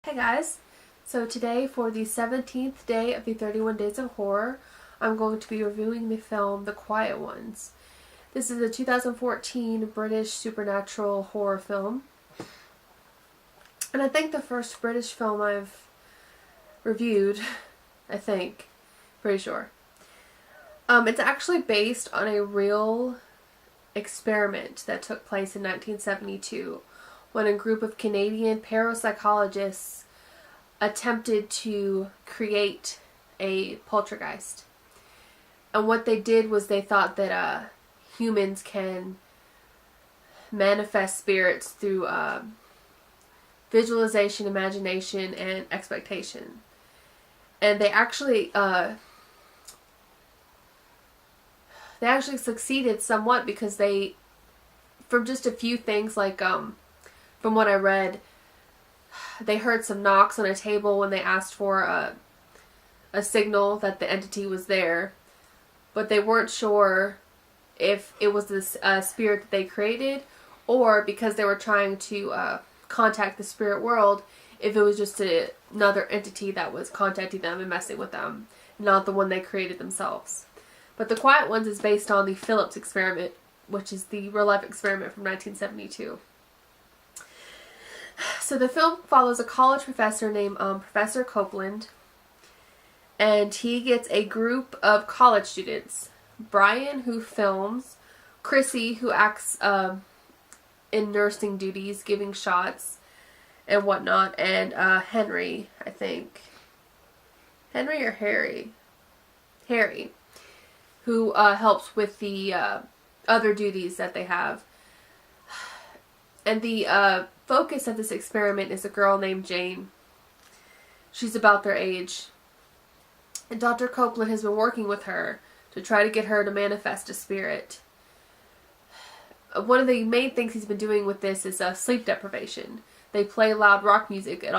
Hey guys, so today for the 17th day of the 31 Days of Horror, I'm going to be reviewing the film The Quiet Ones. This is a 2014 British supernatural horror film, and I think the first British film I've reviewed, pretty sure. It's actually based on a real experiment that took place in 1972 when a group of Canadian parapsychologists attempted to create a poltergeist. And what they did was they thought that humans can manifest spirits through visualization, imagination, and expectation. And they actually succeeded somewhat because they, from just a few things like from what I read, they heard some knocks on a table when they asked for a signal that the entity was there, but they weren't sure if it was this spirit that they created, or because they were trying to contact the spirit world, if it was just another entity that was contacting them and messing with them, not the one they created themselves. But The Quiet Ones is based on the Phillips experiment, which is the real-life experiment from 1972. So the film follows a college professor named Professor Copeland, and he gets a group of college students. Brian, who films, Chrissy, who acts in nursing duties, giving shots and whatnot, and Henry, I think. Henry or Harry? Harry, who helps with the other duties that they have. And the focus of this experiment is a girl named Jane. She's about their age. And Dr. Copeland has been working with her to try to get her to manifest a spirit. One of the main things he's been doing with this is sleep deprivation. They play loud rock music at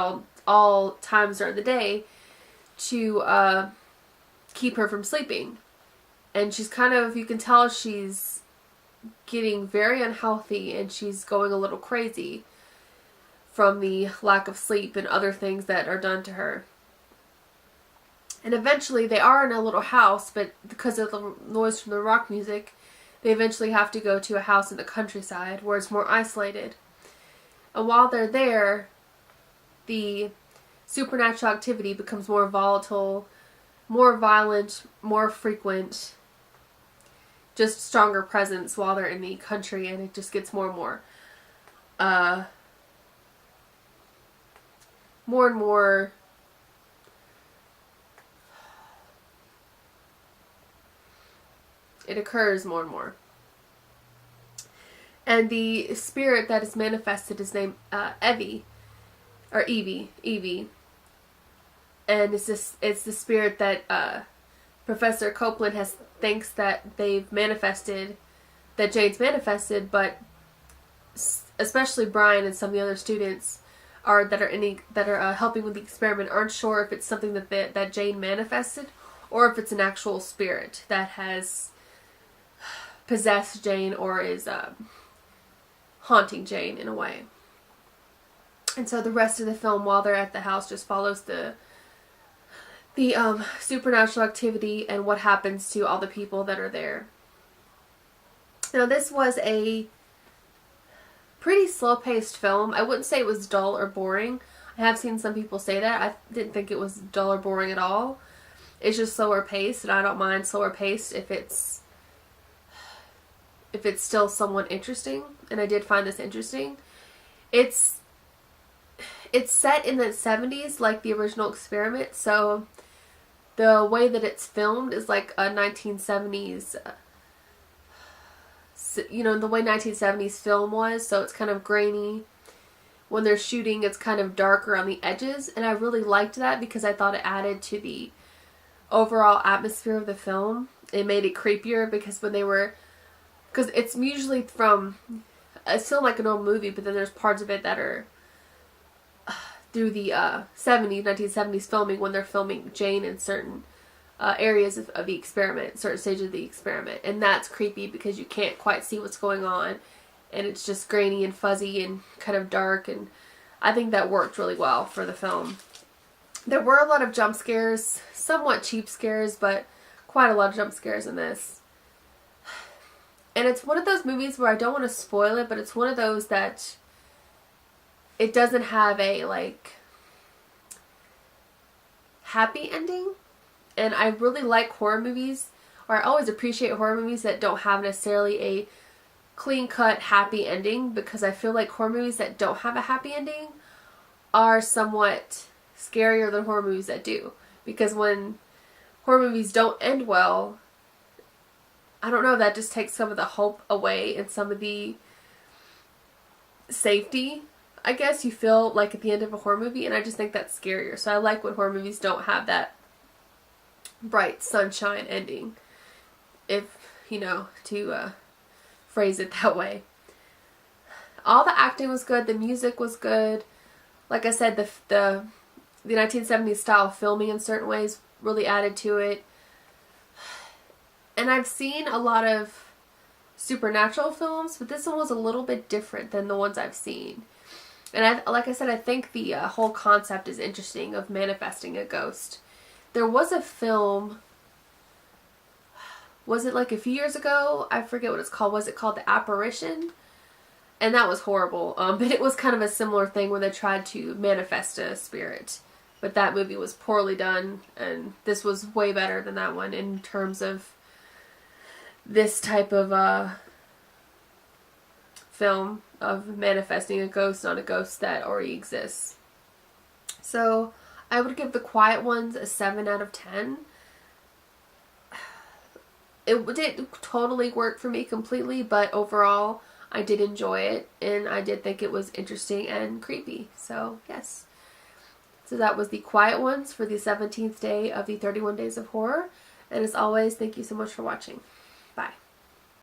all times during the day to keep her from sleeping. And she's kind of, you can tell she's getting very unhealthy and she's going a little crazy from the lack of sleep and other things that are done to her. And eventually they are in a little house, but because of the noise from the rock music, they eventually have to go to a house in the countryside where it's more isolated. And while they're there, the supernatural activity becomes more volatile, more violent, more frequent, just stronger presence while they're in the country, and it just gets more and more it occurs more and more. And the spirit that is manifested is named Evie. And it's the spirit that Professor Copeland thinks that they've manifested, that Jane's manifested, but especially Brian and some of the other students that are helping with the experiment aren't sure if it's something that Jane manifested or if it's an actual spirit that has possessed Jane or is haunting Jane in a way. And so the rest of the film, while they're at the house, just follows the supernatural activity and what happens to all the people that are there. Now, this was a pretty slow-paced film. I wouldn't say it was dull or boring. I have seen some people say that. I didn't think it was dull or boring at all. It's just slower paced, and I don't mind slower paced if it's still somewhat interesting. And I did find this interesting. It's set in the 70s, like the original experiment, so the way that it's filmed is like a 1970s, the way 1970s film was, so it's kind of grainy. When they're shooting, it's kind of darker on the edges, and I really liked that because I thought it added to the overall atmosphere of the film. It made it creepier because because it's usually it's still like an old movie, but then there's parts of it that are through the 1970s filming, when they're filming Jane in certain areas of the experiment, certain stages of the experiment. And that's creepy because you can't quite see what's going on. And it's just grainy and fuzzy and kind of dark. And I think that worked really well for the film. There were a lot of jump scares, somewhat cheap scares, but quite a lot of jump scares in this. And it's one of those movies where I don't want to spoil it, but it's one of those that it doesn't have a, like, happy ending. And I really like horror movies, or I always appreciate horror movies that don't have necessarily a clean-cut happy ending, because I feel like horror movies that don't have a happy ending are somewhat scarier than horror movies that do. Because when horror movies don't end well, I don't know, that just takes some of the hope away and some of the safety, I guess, you feel like at the end of a horror movie, and I just think that's scarier. So I like when horror movies don't have that bright sunshine ending, if, you know, to phrase it that way. All the acting was good, the music was good. Like I said, the 1970s style filming in certain ways really added to it. And I've seen a lot of supernatural films, but this one was a little bit different than the ones I've seen. And like I said, I think the whole concept is interesting of manifesting a ghost. There was a film, was it like a few years ago? I forget what it's called. Was it called The Apparition? And that was horrible. But it was kind of a similar thing where they tried to manifest a spirit. But that movie was poorly done, and this was way better than that one in terms of this type of film of manifesting a ghost on a ghost that already exists. So I would give The Quiet Ones a 7 out of 10. It didn't totally work for me completely, but overall I did enjoy it, and I did think it was interesting and creepy. So yes. So that was The Quiet Ones for the 17th day of the 31 Days of Horror. And as always, thank you so much for watching. Bye.